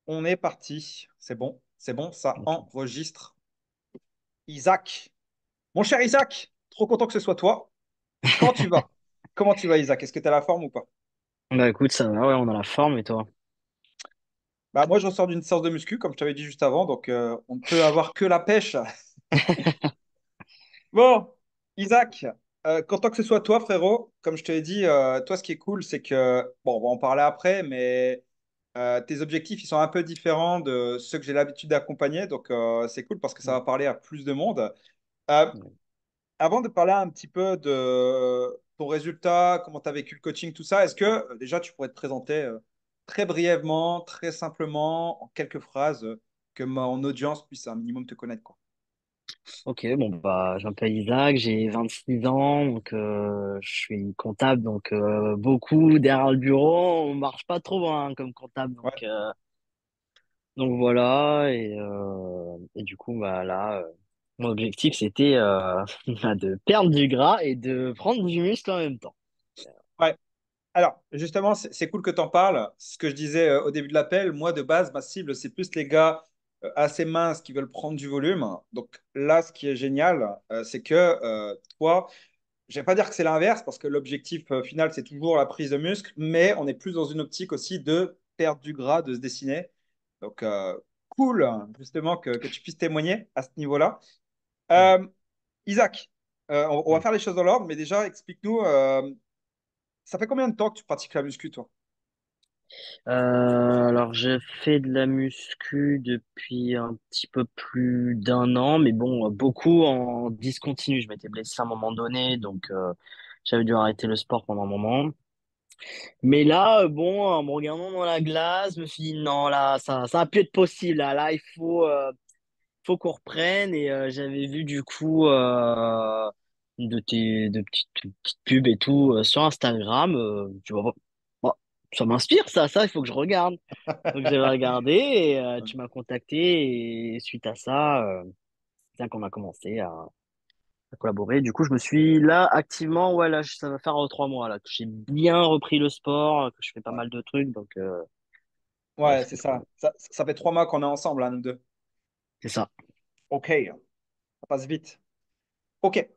On est parti. C'est bon, ça enregistre. Isaac, mon cher Isaac, trop content que ce soit toi. Quand tu vas? Comment tu vas, Isaac? Est-ce que tu as la forme ou pas? Bah écoute, ça va, ouais, on a la forme et toi? Bah, moi, je ressors d'une séance de muscu, comme je t'avais dit juste avant, donc on ne peut avoir que la pêche. Bon, Isaac, content que ce soit toi, frérot. Comme je te l'ai dit, toi, ce qui est cool, c'est que, bon, on va en parler après, mais tes objectifs, ils sont un peu différents de ceux que j'ai l'habitude d'accompagner, donc c'est cool parce que ça va parler à plus de monde. Euh, Avant de parler un petit peu de ton résultat, comment tu as vécu le coaching, tout ça, est-ce que déjà tu pourrais te présenter très brièvement, très simplement, en quelques phrases, que mon audience puisse un minimum te connaître, quoi. Ok, bon bah je m'appelle Isaac, j'ai 26 ans, donc je suis comptable, donc beaucoup derrière le bureau, on marche pas trop hein, comme comptable, Ouais, donc voilà, et du coup bah là, mon objectif c'était bah, de perdre du gras et de prendre du muscle en même temps. ouais. Alors, justement, c'est cool que tu en parles. Ce que je disais au début de l'appel, moi, de base, ma cible, c'est plus les gars assez minces qui veulent prendre du volume. Donc là, ce qui est génial, c'est que toi, je vais pas dire que c'est l'inverse, parce que l'objectif final, c'est toujours la prise de muscle, mais on est plus dans une optique aussi de perdre du gras, de se dessiner. Donc, cool, hein, justement, que tu puisses témoigner à ce niveau-là. Mm. Euh, Isaac, on va Mm. faire les choses dans l'ordre, mais déjà, explique-nous, ça fait combien de temps que tu pratiques la muscu, toi? Alors, j'ai fait de la muscu depuis un petit peu plus d'un an, mais bon, beaucoup en discontinu. Je m'étais blessé à un moment donné, donc j'avais dû arrêter le sport pendant un moment. Mais là, bon, en me regardant dans la glace, je me suis dit non, là, ça a pu être possible. Là, faut qu'on reprenne. Et j'avais vu du coup de petites pubs et tout sur Instagram. Tu vois, bon, ça m'inspire, ça, il faut que je regarde. Donc j'avais regardé et tu m'as contacté et suite à ça, c'est là qu'on a commencé à collaborer. Du coup, je me suis là activement, ouais, là, ça va faire 3 mois là que j'ai bien repris le sport, que je fais pas Ouais, mal de trucs, donc ouais, ouais, c'est c'était ça. cool. Ça fait 3 mois qu'on est ensemble, là, nous deux. C'est ça. OK, ça passe vite. OK.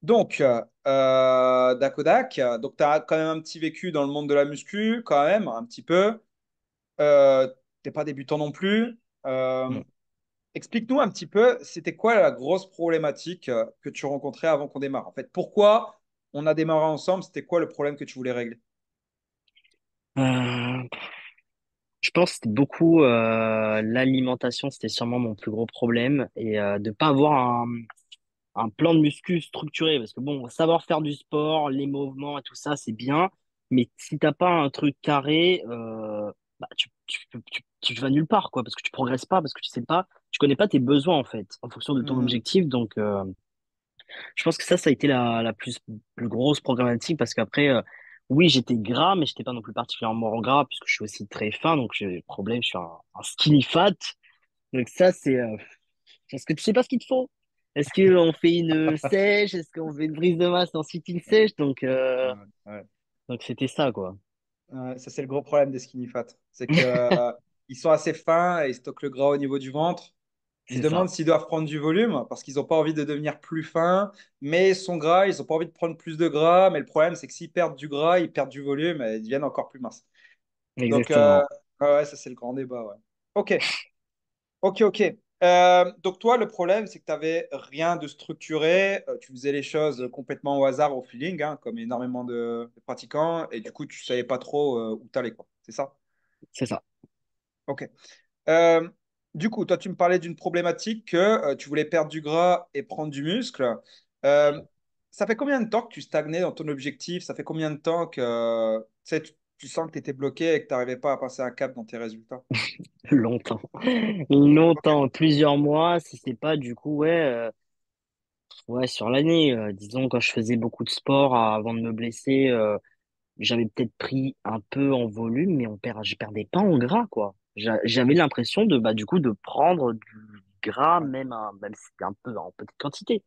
Donc, Dakodak, donc tu as quand même un petit vécu dans le monde de la muscu, quand même, un petit peu. T'es pas débutant non plus. Mm. Explique-nous un petit peu, c'était quoi la grosse problématique que tu rencontrais avant qu'on démarre? En fait, pourquoi on a démarré ensemble? C'était quoi le problème que tu voulais régler? Euh, je pense que c'était beaucoup l'alimentation, c'était sûrement mon plus gros problème et de pas avoir un plan de muscu structuré. Parce que bon, savoir faire du sport, les mouvements et tout ça, c'est bien. Mais si t'as pas un truc carré, bah, tu vas nulle part, quoi. Parce que tu progresses pas, parce que tu sais pas, tu connais pas tes besoins, en fait, en fonction de ton Mhm. objectif. Donc, je pense que ça a été la plus grosse problématique. Parce qu'après, oui, j'étais gras, mais j'étais pas non plus particulièrement gras, puisque je suis aussi très fin. Donc, j'ai le problème, je suis un skinny fat. Donc, ça, c'est parce que tu sais pas ce qu'il te faut. Est-ce qu'on fait une sèche? Est-ce qu'on fait une prise de masse ensuite une sèche? Ouais, ouais. Donc c'était ça, quoi. Ouais, ça, c'est le gros problème des skinny fat. C'est que, ils sont assez fins et ils stockent le gras au niveau du ventre. Je me C'est demande ça. s'ils doivent prendre du volume parce qu'ils n'ont pas envie de devenir plus fins, mais ils sont gras, ils n'ont pas envie de prendre plus de gras. Mais le problème, c'est que s'ils perdent du gras, ils perdent du volume et ils deviennent encore plus minces. Donc, Exactement. ouais, ça, c'est le grand débat. Ouais. Ok, ok, ok. Donc, toi, le problème, c'est que tu n'avais rien de structuré. Tu faisais les choses complètement au hasard, au feeling, hein, comme énormément de pratiquants. Et du coup, tu savais pas trop où t'allais, quoi. C'est ça? C'est ça. Ok. Euh, du coup, toi, tu me parlais d'une problématique que tu voulais perdre du gras et prendre du muscle. Euh, Ça fait combien de temps que tu stagnais dans ton objectif? Ça fait combien de temps que tu sais, tu sens que tu étais bloqué et que tu n'arrivais pas à passer un cap dans tes résultats? Longtemps. Ok. Longtemps, plusieurs mois, si c'est pas du coup, ouais, sur l'année. Disons, quand je faisais beaucoup de sport avant de me blesser, j'avais peut-être pris un peu en volume, mais je perdais pas en gras, quoi. J'avais l'impression bah, du coup, de prendre du gras, Ouais, même si c'était un peu en petite quantité,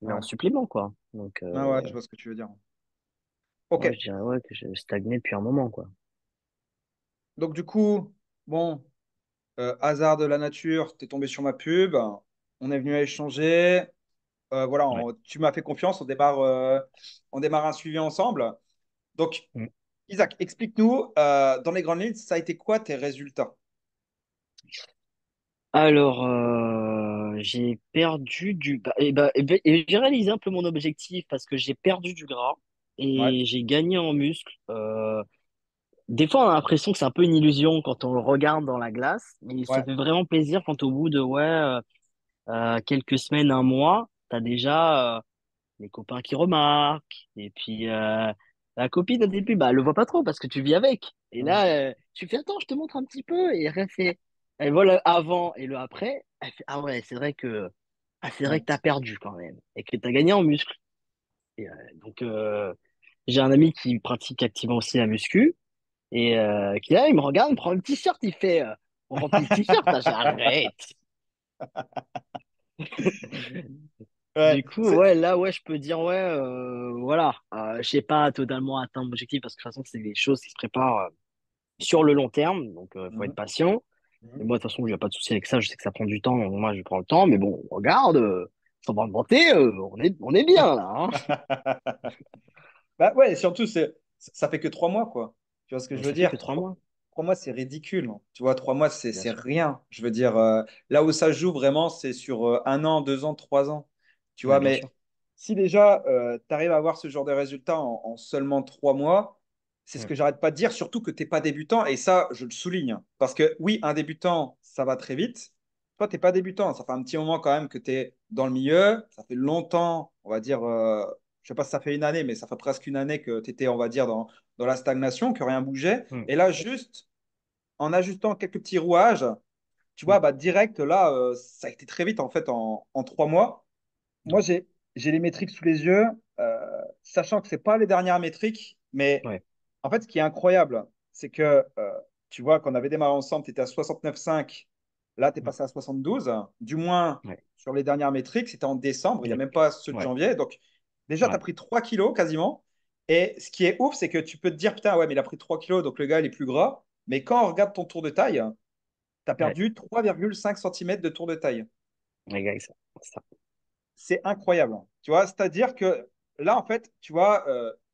mais en ouais. supplément, quoi. Donc, Ah ouais, je vois ce que tu veux dire. Ok. ouais, je dirais ouais, que je stagnais depuis un moment, quoi. Donc, du coup, bon. hasard de la nature, tu es tombé sur ma pub, on est venu à échanger. Voilà, Ouais. tu m'as fait confiance, on démarre un suivi ensemble. Donc, Mm. Isaac, explique-nous, dans les grandes lignes, ça a été quoi tes résultats? Alors, j'ai perdu et j'ai réalisé un peu mon objectif parce que j'ai perdu du gras Ouais, et j'ai gagné en muscle. Des fois, on a l'impression que c'est un peu une illusion quand on le regarde dans la glace, mais ça ouais, fait vraiment plaisir quand au bout de quelques semaines, un mois, t'as déjà les copains qui remarquent, et puis la copine au début, bah, elle le voit pas trop parce que tu vis avec. Et ouais, là, tu fais, attends, je te montre un petit peu, et elle fait, elle voit le avant et le après, elle fait, ah ouais, c'est vrai ouais. que t'as perdu quand même, et que t'as gagné en muscle. Et, donc, j'ai un ami qui pratique activement aussi la muscu, et qui là, il me regarde, il me prend le t-shirt, il fait, on remplit le t-shirt, ah, j'arrête. Ouais, Du coup, ouais, là, ouais, je peux dire, ouais, voilà, je sais pas totalement atteindre mon objectif parce que de toute façon, c'est des choses qui se préparent sur le long terme, donc il faut être Mhm, patient. Et mhm. moi, de toute façon, il n'y a pas de souci avec ça, je sais que ça prend du temps, donc moi, je prends le temps, mais bon, regarde, sans me vanter, on est bien là, hein. Bah ouais, et surtout, ça fait que 3 mois, quoi. Tu vois ce que Mais je veux ça fait que dire? 3 mois, 3 mois, c'est ridicule. Tu vois, 3 mois, bien c'est sûr. rien. Je veux dire, là où ça se joue vraiment, c'est sur 1 an, 2 ans, 3 ans. Tu Ouais, vois, bien mais sûr. si déjà tu arrives à avoir ce genre de résultats en seulement 3 mois, c'est ce Mm, que j'arrête pas de dire, surtout que tu n'es pas débutant. Et ça, je le souligne. Parce que oui, un débutant, ça va très vite. Toi, tu n'es pas débutant. Ça fait un petit moment quand même que tu es dans le milieu. Ça fait longtemps, on va dire, je sais pas si ça fait une année, mais ça fait presque une année que tu étais, on va dire, dans la stagnation, que rien bougeait. mm, Et là, juste en ajustant quelques petits rouages, tu vois, mm. bah, direct, là, ça a été très vite, en fait, en 3 mois. Moi, Ouais, j'ai les métriques sous les yeux, sachant que ce n'est pas les dernières métriques, mais ouais, en fait, ce qui est incroyable, c'est que, tu vois, quand on avait démarré ensemble, tu étais à 69,5, là, tu es mm, passé à 72, du moins ouais, sur les dernières métriques, c'était en décembre, il n'y a d'ac- même pas ceux de ouais, janvier. Donc, déjà, tu as ouais, pris 3 kilos quasiment. Et ce qui est ouf, c'est que tu peux te dire, putain, ouais, mais il a pris 3 kilos, donc le gars, il est plus gras. Mais quand on regarde ton tour de taille, tu as ouais, perdu 3,5 cm de tour de taille. ouais, gars, ça. C'est incroyable. Tu vois, c'est-à-dire que là, en fait, tu vois,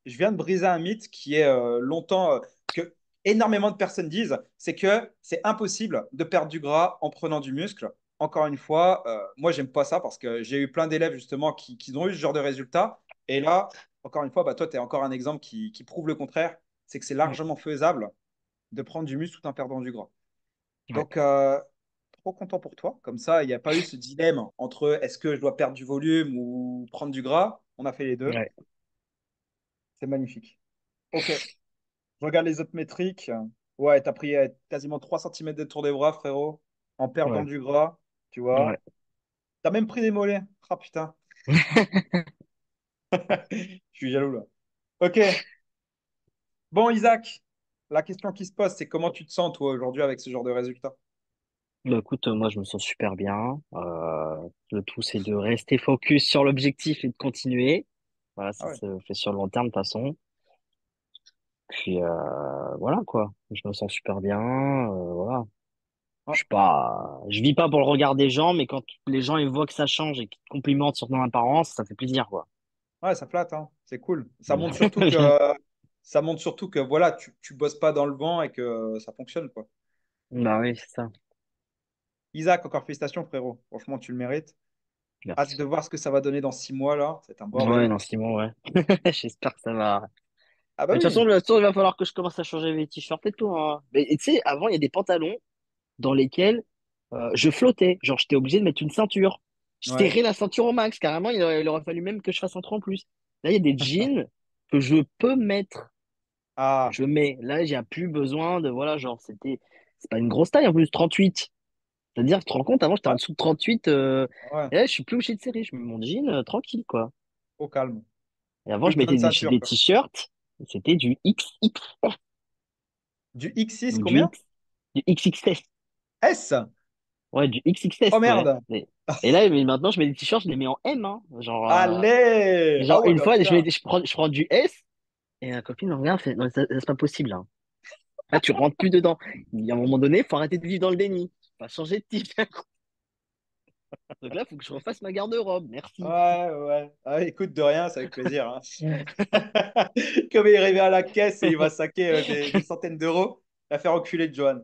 je viens de briser un mythe qui est longtemps, que énormément de personnes disent, c'est que c'est impossible de perdre du gras en prenant du muscle. Encore une fois, moi, j'aime pas ça parce que j'ai eu plein d'élèves justement qui ont eu ce genre de résultats. Et là, encore une fois, bah, toi, tu es encore un exemple qui prouve le contraire. C'est que c'est Mm, largement faisable de prendre du muscle tout en perdant du gras. ouais, Donc, trop content pour toi. Comme ça, il n'y a pas eu ce dilemme entre est-ce que je dois perdre du volume ou prendre du gras. On a fait les deux. ouais, C'est magnifique. Ok, je regarde les autres métriques. Ouais, tu as pris quasiment 3 centimètres de tour des bras, frérot, en perdant ouais, du gras. Tu ouais. vois. Tu as même pris des mollets. Ah putain, je suis jaloux là. Ok, bon, Isaac, la question qui se pose, c'est comment tu te sens, toi, aujourd'hui, avec ce genre de résultats? Bah, écoute, moi je me sens super bien. Le tout c'est de rester focus sur l'objectif et de continuer. Voilà, Ah ça ouais. se fait sur le long terme de toute façon. Puis voilà quoi, je me sens super bien. Voilà, Ah, je vis pas pour le regard des gens, mais quand les gens ils voient que ça change et qu'ils te complimentent sur ton apparence, ça fait plaisir quoi. ouais, ça flatte, hein. C'est cool. Ça montre surtout que voilà, tu bosses pas dans le vent et que ça fonctionne, quoi. Bah oui, c'est ça. Isaac, encore félicitations, frérot. Franchement, tu le mérites. Hâte de Merci. voir ce que ça va donner dans 6 mois, là. C'est un Ouais, bordel. dans 6 mois, ouais. J'espère que ça va. Ah bah Mais de toute façon, oui. il va falloir que je commence à changer mes t-shirts et tout, hein. Mais tu sais, avant, il y a des pantalons dans lesquels je flottais. Genre, j'étais obligé de mettre une ceinture. Je Ouais. serrais la ceinture au max. Carrément, il aurait fallu même que je fasse un trou en plus. Là, il y a des jeans que je peux mettre. Ah, Je mets. Là, j'ai plus besoin de. Voilà, genre, c'est pas une grosse taille en plus, 38. C'est-à-dire, tu te rends compte, avant, j'étais en ouais. dessous de 38. Ouais. Et là, je suis plus obligé de serrer. Je mets mon jean tranquille, quoi. Au calme. Et avant, Plus je besoin mettais de ceinture, des quoi. t-shirts. Et c'était du XXL. Du X6, Donc, combien? du XXS. S. Ouais, du Oh XXS, ouais. merde. Et là, mais maintenant, je mets des t-shirts, je les mets en M, hein. Allez. Ah Genre ouais, une bah fois, putain. je prends du S, et la copine me regarde, fait, non, ça, c'est pas possible, hein. Là, tu rentres plus dedans. Il y a un moment donné, faut arrêter de vivre dans le déni. pas changer de type. Donc là, il faut que je refasse ma garde-robe. Merci. Ouais, ouais. Ah, écoute, de rien, c'est avec plaisir, hein. Comme il revient à la caisse et il va saquer des centaines d'euros, il va faire enculer de Johan.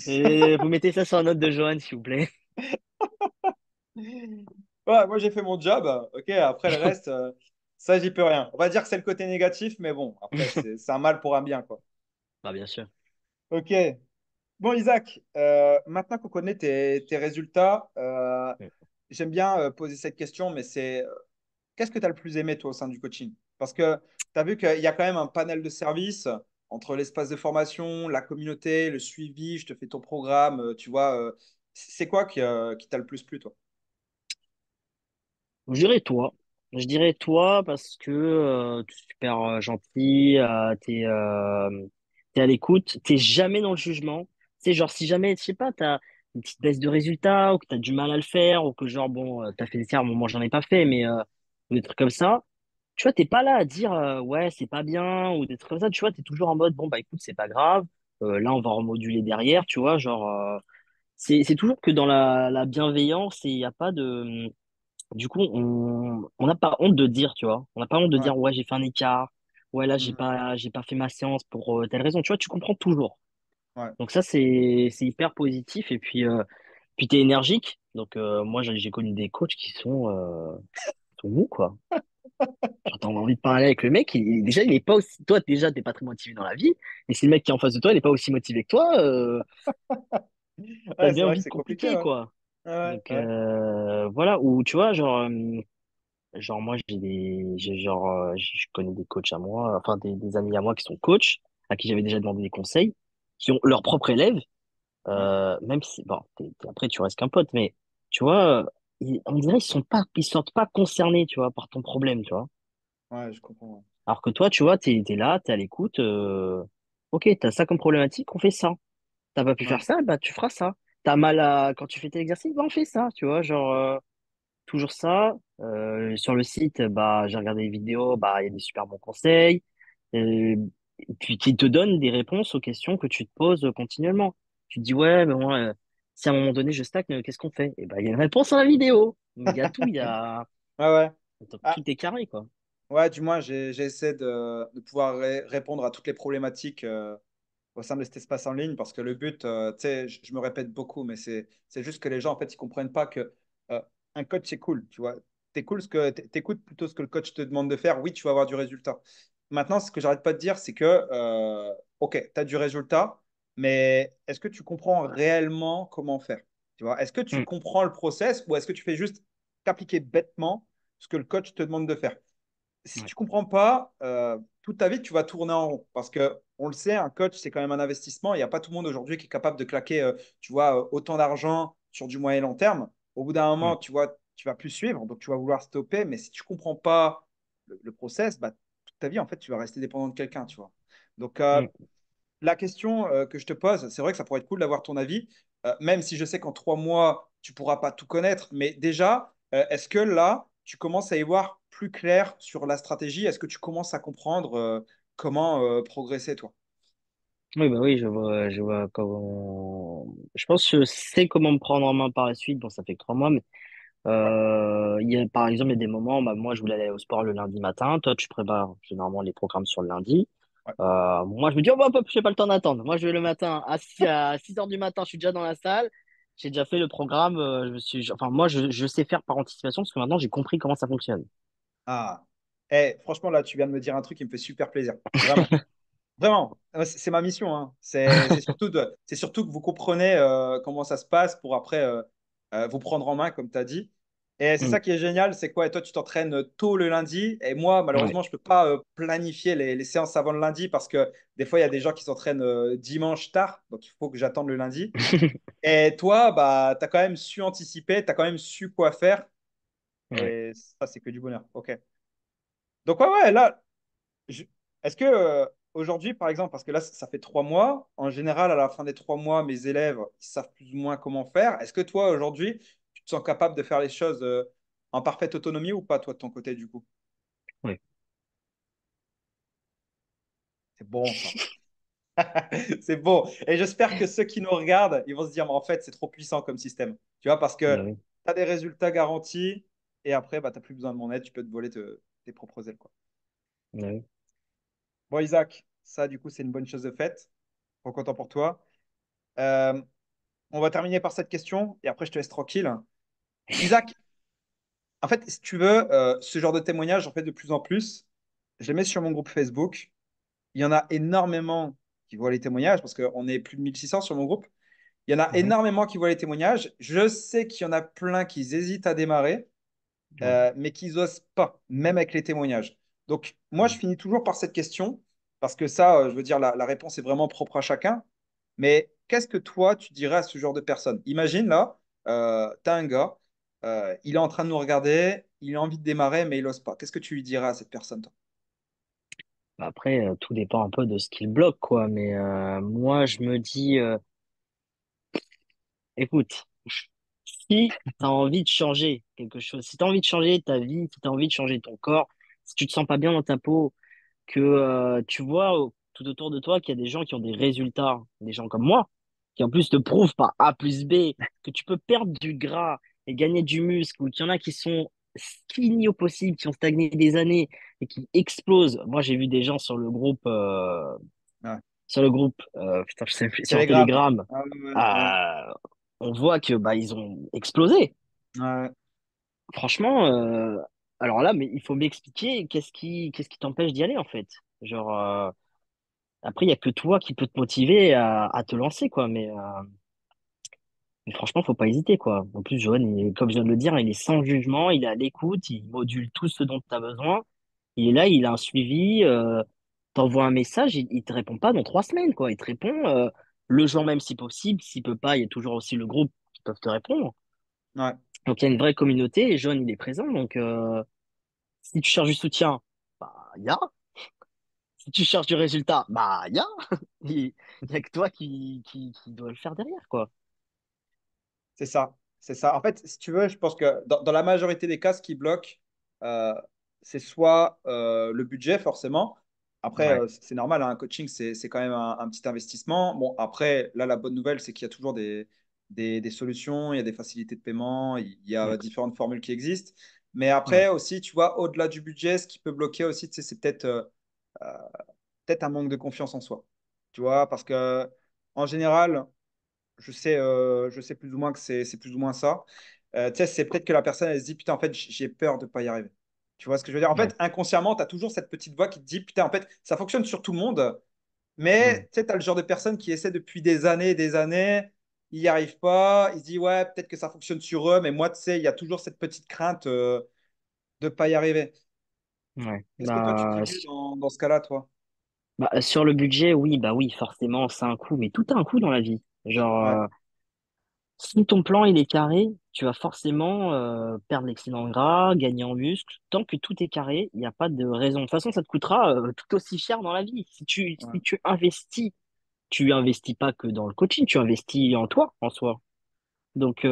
Et vous mettez ça sur la note de Johan, s'il vous plaît. Ouais, moi j'ai fait mon job. Ok, après le reste, ça j'y peux rien. On va dire que c'est le côté négatif, mais bon, après c'est un mal pour un bien, quoi. Bah, bien sûr. Ok. Bon, Isaac, maintenant qu'on connaît tes résultats, j'aime bien poser cette question, mais c'est qu'est-ce que tu as le plus aimé, toi, au sein du coaching? Parce que tu as vu qu'il y a quand même un panel de services entre l'espace de formation, la communauté, le suivi, je te fais ton programme, tu vois. C'est quoi qui t'a le plus plu, toi? Je dirais toi. Je dirais toi parce que tu es super gentil, t'es à l'écoute, t'es jamais dans le jugement. C'est genre si jamais, je sais pas, t'as une petite baisse de résultats ou que t'as du mal à le faire ou que genre bon, t'as fait des serres, bon, moi j'en ai pas fait, mais ou des trucs comme ça. Tu vois, t'es pas là à dire ouais c'est pas bien ou des trucs comme ça. Tu vois, t'es toujours en mode bon bah écoute c'est pas grave. Là on va remoduler derrière. Tu vois, genre c'est toujours que dans la bienveillance et il y a pas de du coup, on n'a pas honte de dire, tu vois. On n'a pas honte de Ouais. dire, ouais, j'ai fait un écart. Ouais, là, Mhm. j'ai pas fait ma séance pour telle raison. Tu vois, tu comprends toujours. Ouais. Donc ça, c'est hyper positif. Et puis t'es énergique. Donc moi, j'ai connu des coachs qui sont mous, quoi. Genre, t'as envie de parler avec le mec. Déjà, il est pas aussi. Toi, déjà, t'es pas très motivé dans la vie. Et si le mec qui est en face de toi, il est pas aussi motivé que toi, t'as Ouais, c'est bien vrai que envie de c'est compliqué, compliquer, ouais. quoi. Ouais, Donc ouais, voilà. Ou tu vois, genre, moi, je connais des coachs à moi, enfin, des amis à moi qui sont coachs, à qui j'avais déjà demandé des conseils, qui ont leurs propres élèves, ouais, même si, bon, après, tu restes qu'un pote, mais, tu vois, on dirait ils se sentent pas concernés, tu vois, par ton problème, tu vois. ouais, je comprends. Alors que toi, tu vois, t'es là, t'es à l'écoute, ok, t'as ça comme problématique, on fait ça. T'as pas pu Ouais, faire ouais, ça, bah, tu feras ça. Quand tu fais tes exercices, bah, on fait ça, tu vois, genre, toujours ça. Sur le site, bah, j'ai regardé les vidéos, bah, il y a des super bons conseils. Euh, et puis qui te donnent des réponses aux questions que tu te poses continuellement. Tu te dis, ouais, mais moi, si à un moment donné je stagne, qu'est-ce qu'on fait? Et bah, il y a une réponse dans la vidéo. Il y a tout, ouais, ouais. donc, Ah, tout est carré, quoi. ouais, du moins, j'essaie de pouvoir répondre à toutes les problématiques au sein de cet espace en ligne parce que le but, tu sais, je me répète beaucoup, mais c'est juste que les gens, en fait, ils comprennent pas que euh, un coach, c'est cool, tu vois. T'es cool t'écoutes plutôt ce que le coach te demande de faire. Oui, tu vas avoir du résultat. Maintenant, ce que j'arrête pas de dire, c'est que, OK, tu as du résultat, mais est-ce que tu comprends réellement comment faire? Tu vois, est-ce que tu Mm. comprends le process ou est-ce que tu fais juste t'appliquer bêtement ce que le coach te demande de faire? Si Ouais. tu comprends pas, toute ta vie, tu vas tourner en rond. Parce que, on le sait, un coach, c'est quand même un investissement. Il n'y a pas tout le monde aujourd'hui qui est capable de claquer, tu vois, autant d'argent sur du moyen et long terme. Au bout d'un moment, Mm. tu vois, tu vas plus suivre, donc tu vas vouloir stopper. Mais si tu comprends pas le process, bah, toute ta vie, en fait, tu vas rester dépendant de quelqu'un, tu vois. Donc, Mm. la question que je te pose, c'est vrai que ça pourrait être cool d'avoir ton avis, même si je sais qu'en 3 mois, tu ne pourras pas tout connaître. Mais déjà, est-ce que là, tu commences à y voir plus clair sur la stratégie? Est-ce que tu commences à comprendre comment progresser, toi? Oui, bah oui, je vois je pense que je sais comment me prendre en main par la suite. Bon, ça fait que 3 mois, mais Ouais, par exemple, il y a des moments, bah, moi, je voulais aller au sport le lundi matin. Toi, tu prépares généralement les programmes sur le lundi. ouais. Moi, je me dis, oh, bah, hop, j'ai pas le temps d'attendre. Moi, je vais le matin à 6 heures du matin, je suis déjà dans la salle. J'ai déjà fait le programme. Enfin, moi, je sais faire par anticipation parce que maintenant, j'ai compris comment ça fonctionne. Ah, eh, franchement, là, tu viens de me dire un truc qui me fait super plaisir. Vraiment. Vraiment, c'est ma mission, hein. C'est surtout que vous comprenez comment ça se passe pour après vous prendre en main, comme tu as dit. Et c'est Mm. ça qui est génial, c'est quoi? Et toi, tu t'entraînes tôt le lundi. Et moi, Ouais. malheureusement, je ne peux pas planifier les séances avant le lundi parce que des fois, il y a des gens qui s'entraînent dimanche tard. Donc, il faut que j'attende le lundi. Et toi, bah, tu as quand même su anticiper, tu as quand même su quoi faire. Ouais. Et ça, c'est que du bonheur. OK. Donc, ouais, ouais, là, je- Est-ce que aujourd'hui, par exemple, parce que là, ça fait 3 mois, en général, à la fin des 3 mois, mes élèves, ils savent plus ou moins comment faire. Est-ce que toi, aujourd'hui, tu te sens capable de faire les choses en parfaite autonomie ou pas, toi, de ton côté, du coup? Ouais. C'est bon, ça. C'est bon. Et j'espère que ceux qui nous regardent, ils vont se dire, mais en fait, c'est trop puissant comme système. Tu vois, parce que Mais oui, tu as des résultats garantis et après, bah, tu n'as plus besoin de mon aide, tu peux te voler tes propres ailes, quoi. mais oui. Bon, Isaac, ça, du coup, c'est une bonne chose de faite. Trop content pour toi. Euh, on va terminer par cette question et après, je te laisse tranquille. Isaac, en fait, si tu veux, ce genre de témoignage, j'en fais de plus en plus. Je les mets sur mon groupe Facebook. Il y en a énormément qui voient les témoignages parce qu'on est plus de 1600 sur mon groupe. Il y en a Mhm. énormément qui voient les témoignages. Je sais qu'il y en a plein qui hésitent à démarrer, Ouais. mais qui n'osent pas, même avec les témoignages. Donc, moi, je Mhm. finis toujours par cette question, parce que ça, je veux dire, la réponse est vraiment propre à chacun. Mais qu'est-ce que toi, tu dirais à ce genre de personne? Imagine là, tu as un gars, il est en train de nous regarder, il a envie de démarrer, mais il n'ose pas. Qu'est-ce que tu lui dirais à cette personne, toi? Après, tout dépend un peu de ce qui le bloque, quoi. Mais moi, je me dis, écoute, si tu as envie de changer quelque chose, si tu as envie de changer ta vie, si tu as envie de changer ton corps, si tu te sens pas bien dans ta peau, que tu vois tout autour de toi qu'il y a des gens qui ont des résultats, des gens comme moi, qui en plus te prouvent par A plus B que tu peux perdre du gras et gagner du muscle, ou qu'il y en a qui sont skinny au possible, qui ont stagné des années et qui explosent. Moi, j'ai vu des gens Ouais. sur le groupe, putain, je sais plus, sur Telegram. Telegram, Ah, ouais, ouais, ouais. euh, on voit que bah ils ont explosé. Ouais, Franchement, alors là, mais il faut m'expliquer qu'est-ce qui t'empêche d'y aller en fait. Genre, après, il y a que toi qui peut te motiver à te lancer, quoi. Mais franchement, faut pas hésiter, quoi. En plus, Johan, comme je viens de le dire, il est sans jugement, il est à l'écoute, il module tout ce dont tu as besoin. Il est là, il a un suivi. T'envoies un message, il te répond pas dans 3 semaines, quoi. Il te répond le jour même si possible. S'il peut pas, il y a toujours aussi le groupe qui peuvent te répondre. ouais. Donc, il y a une vraie communauté et Johan, il est présent. Donc, si tu cherches du soutien, bah, il y a. Si tu cherches du résultat, bah, il y a. Il y a que toi qui dois le faire derrière, quoi. C'est ça, c'est ça. En fait, si tu veux, je pense que dans la majorité des cas, ce qui bloque, euh, c'est soit le budget, forcément. Après, Ouais, c'est normal, hein, un coaching, c'est quand même un petit investissement. Bon, après, là, la bonne nouvelle, c'est qu'il y a toujours des solutions, il y a des facilités de paiement, il y a d'accord. différentes formules qui existent. Mais Ouais, après, aussi, tu vois, au-delà du budget, ce qui peut bloquer aussi, tu sais, c'est euh, peut-être un manque de confiance en soi. Tu vois, parce que en général, je sais plus ou moins que c'est plus ou moins ça. Tu sais, c'est peut-être que la personne, elle se dit, putain, en fait, j'ai peur de ne pas y arriver. Tu vois ce que je veux dire? En ouais. fait, inconsciemment, tu as toujours cette petite voix qui te dit, putain, en fait, ça fonctionne sur tout le monde, mais Hmm. tu sais, tu as le genre de personne qui essaie depuis des années, il n'y arrive pas, il se dit, ouais, peut-être que ça fonctionne sur eux, mais moi, tu sais, il y a toujours cette petite crainte de ne pas y arriver. Ouais. Qu'est-ce que toi, tu dirais dans ce cas-là, toi? Sur le budget, oui, bah oui, forcément, c'est un coût, mais tout a un coût dans la vie. Genre, Ouais. si ton plan il est carré, tu vas forcément perdre l'excédent gras, gagner en muscle. Tant que tout est carré, il n'y a pas de raison. De toute façon, ça te coûtera tout aussi cher dans la vie. Ouais. Si tu investis, tu investis pas que dans le coaching, tu investis en toi, en soi. Donc,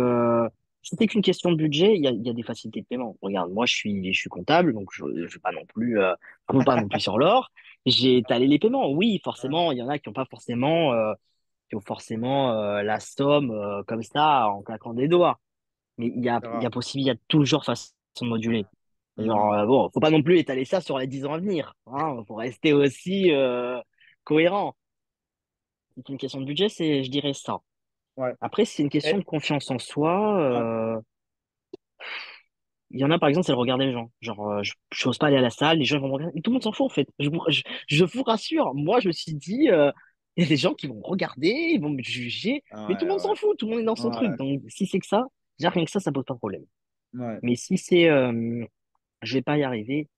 si c'est qu'une question de budget, il y a des facilités de paiement. Regarde, moi, je suis comptable, donc je vais pas non plus, je peux pas non plus sur l'or. J'ai étalé les paiements. Oui, Ouais, forcément, il y en a qui ont forcément la somme comme ça en claquant des doigts. Mais il y a, c'est il y rare. a possible, il y a toujours façon de moduler. Genre, Hmm. bon, faut pas non plus étaler ça sur les 10 ans à venir. Hein, faut rester aussi cohérent. Si c'est une question de budget, je dirais ça. Ouais. Après, si c'est une question de Et- confiance en soi. ouais. Il y en a, par exemple, c'est de regarder les gens. Genre, je n'ose pas aller à la salle, les gens vont me regarder. Mais tout le monde s'en fout, en fait. Je vous rassure. Moi, je me suis dit, il y a des gens qui vont me regarder, ils vont me juger. Mais tout Ouais, le monde s'en ouais. fout. Tout le monde est dans son truc. Ouais, Donc, si c'est que ça, déjà, rien que ça pose pas de problème. ouais. Mais si c'est, je vais pas y arriver,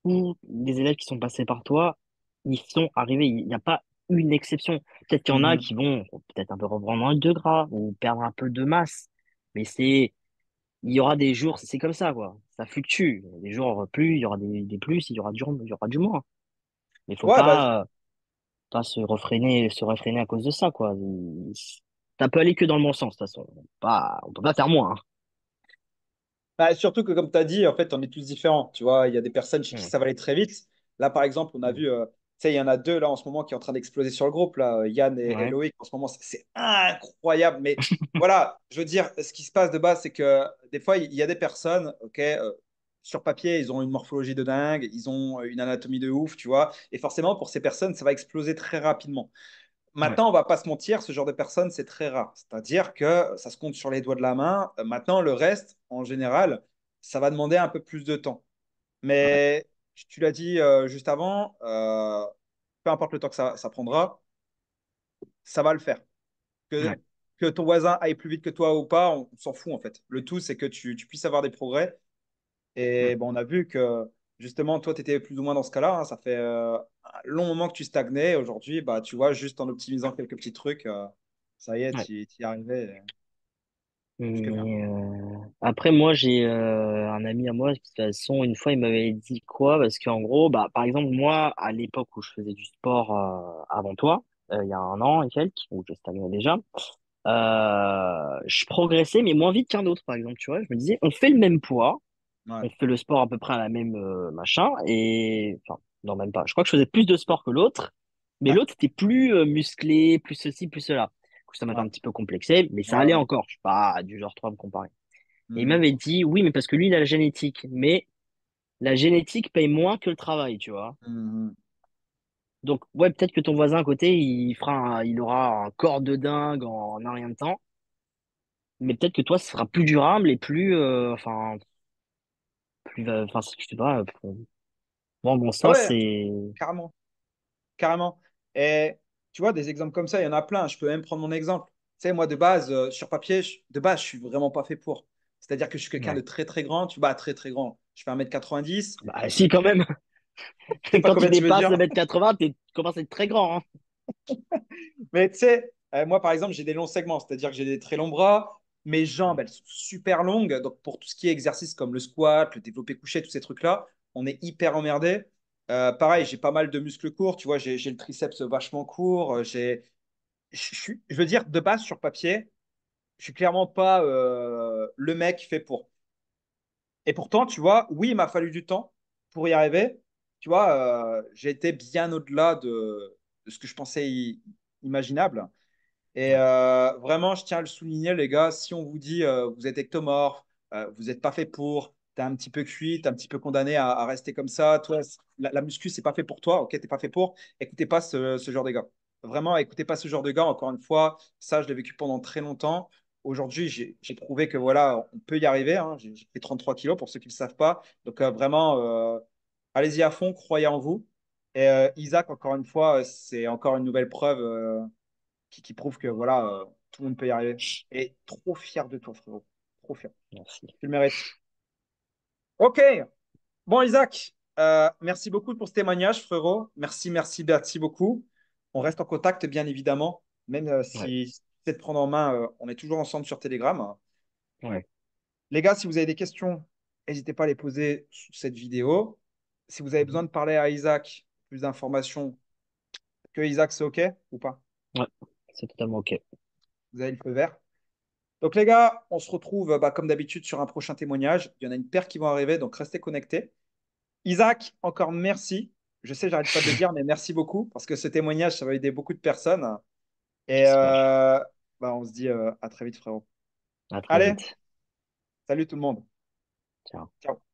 ou des élèves qui sont passés par toi, ils sont arrivés. Il n'y a pas une exception. Peut-être qu'il y en a Mhm. qui vont peut-être un peu reprendre un de gras ou perdre un peu de masse. Mais il y aura des jours, c'est comme ça, quoi. Ça fluctue. Il y a des jours plus, il y aura des plus, il y aura du moins. Mais il faut Ouais, bah, pas se réfréner à cause de ça, quoi. Ça peut aller que dans le bon sens, de toute façon. On peut pas faire moins. surtout que comme tu as dit, en fait, on est tous différents. Tu vois, il y a des personnes chez qui Hein. ça va aller très vite. Là, par exemple, on a Mm, vu, sais, il y en a deux là en ce moment qui est en train d'exploser sur le groupe, là, Yann et Ouais, Loïc. En ce moment, c'est incroyable. Mais voilà, je veux dire, ce qui se passe de base, c'est que des fois, il y a des personnes, ok, sur papier, ils ont une morphologie de dingue, ils ont une anatomie de ouf, tu vois. Et forcément, pour ces personnes, ça va exploser très rapidement. ouais, Maintenant, on va pas se mentir, ce genre de personnes, c'est très rare. C'est-à-dire que ça se compte sur les doigts de la main. Maintenant, le reste, en général, ça va demander un peu plus de temps. ouais, Mais tu l'as dit juste avant, peu importe le temps que ça prendra, ça va le faire. Que, ouais, que ton voisin aille plus vite que toi ou pas, on s'en fout en fait. Le tout, c'est que tu puisses avoir des progrès. mm, Et bon, on a vu que justement, toi, tu étais plus ou moins dans ce cas-là, hein. Ça fait un long moment que tu stagnais. Aujourd'hui, bah, tu vois, juste en optimisant quelques petits trucs, ça y est, ouais. tu y arrivais. Plus que bien. Mais après, moi, j'ai un ami à moi, de toute façon, une fois, il m'avait dit quoi? Parce qu'en gros, bah, par exemple, moi, à l'époque où je faisais du sport avant toi, il y a un an et quelques, où je stagnais déjà, je progressais, mais moins vite qu'un autre, par exemple, tu vois. Je me disais, on fait le même poids, Ouais. on fait le sport à peu près à la même machin, et enfin, non, même pas. Je crois que je faisais plus de sport que l'autre, mais l'autre était plus musclé, plus ceci, plus cela. Du coup, ça m'avait Ouais. un petit peu complexé, mais ça Ouais, allait ouais. encore. Je suis pas du genre 3 à me comparer. Et il Mhm. m'avait dit, oui, mais parce que lui, il a la génétique. Mais la génétique paye moins que le travail, tu vois. Mhm. Donc, ouais, peut-être que ton voisin à côté, il aura un corps de dingue en un rien de temps. Mais peut-être que toi, ce sera plus durable et plus, enfin, je sais pas. Bon, bon, Ah ça, ouais, c'est, carrément. Carrément. Et tu vois, des exemples comme ça, il y en a plein. Je peux même prendre mon exemple. Tu sais, moi, de base, sur papier, de base, je suis vraiment pas fait pour. C'est-à-dire que je suis quelqu'un de ouais. très, très grand. Tu vois, très, très grand. Je fais 1,90 m. Bah, si, quand même. Je sais pas Quand tu combien tu veux dépasses dire. le mètre 80, tu commences à être très grand, hein. Mais tu sais, moi, par exemple, j'ai des longs segments. C'est-à-dire que j'ai des très longs bras. Mes jambes, Ouais. elles sont super longues. Donc, pour tout ce qui est exercice comme le squat, le développé couché, tous ces trucs-là, on est hyper emmerdé. Pareil, j'ai pas mal de muscles courts. Tu vois, j'ai le triceps vachement court. Je veux dire, de base, sur papier, je suis clairement pas le mec fait pour. Et pourtant, tu vois, oui, il m'a fallu du temps pour y arriver. Tu vois, j'ai été bien au-delà de ce que je pensais imaginable. Et Ouais. vraiment, je tiens à le souligner, les gars, si on vous dit vous êtes ectomorphe, vous n'êtes pas fait pour, tu es un petit peu cuit, tu es un petit peu condamné à rester comme ça, toi, la muscu, c'est pas fait pour toi, ok, t'es pas fait pour, écoutez pas ce genre de gars. Vraiment, écoutez pas ce genre de gars, encore une fois, ça, je l'ai vécu pendant très longtemps. Aujourd'hui, j'ai prouvé que voilà, on peut y arriver, hein. J'ai fait 33 kilos pour ceux qui ne le savent pas. Donc vraiment, allez-y à fond, croyez en vous. Et Isaac, encore une fois, c'est encore une nouvelle preuve. Qui prouve que voilà, tout le monde peut y arriver. Et trop fier de toi, frérot. Trop fier. Merci. Tu le mérites. Ok. Bon, Isaac, merci beaucoup pour ce témoignage, frérot. Merci, merci, merci beaucoup. On reste en contact, bien évidemment. Même Ouais. si c'est de prendre en main, on est toujours ensemble sur Telegram. Ouais. Les gars, si vous avez des questions, n'hésitez pas à les poser sous cette vidéo. Si vous avez besoin Mhm. de parler à Isaac, plus d'informations, que Isaac, c'est OK ou pas? Ouais. C'est totalement OK. Vous avez le feu vert. Donc les gars, on se retrouve bah, comme d'habitude sur un prochain témoignage. Il y en a une paire qui vont arriver, donc restez connectés. Isaac, encore merci. Je sais, j'arrête pas de le dire, mais merci beaucoup parce que ce témoignage, ça va aider beaucoup de personnes. Et J'espère. bah, on se dit à très vite, frérot. À très Allez, vite. salut tout le monde. Ciao. Ciao.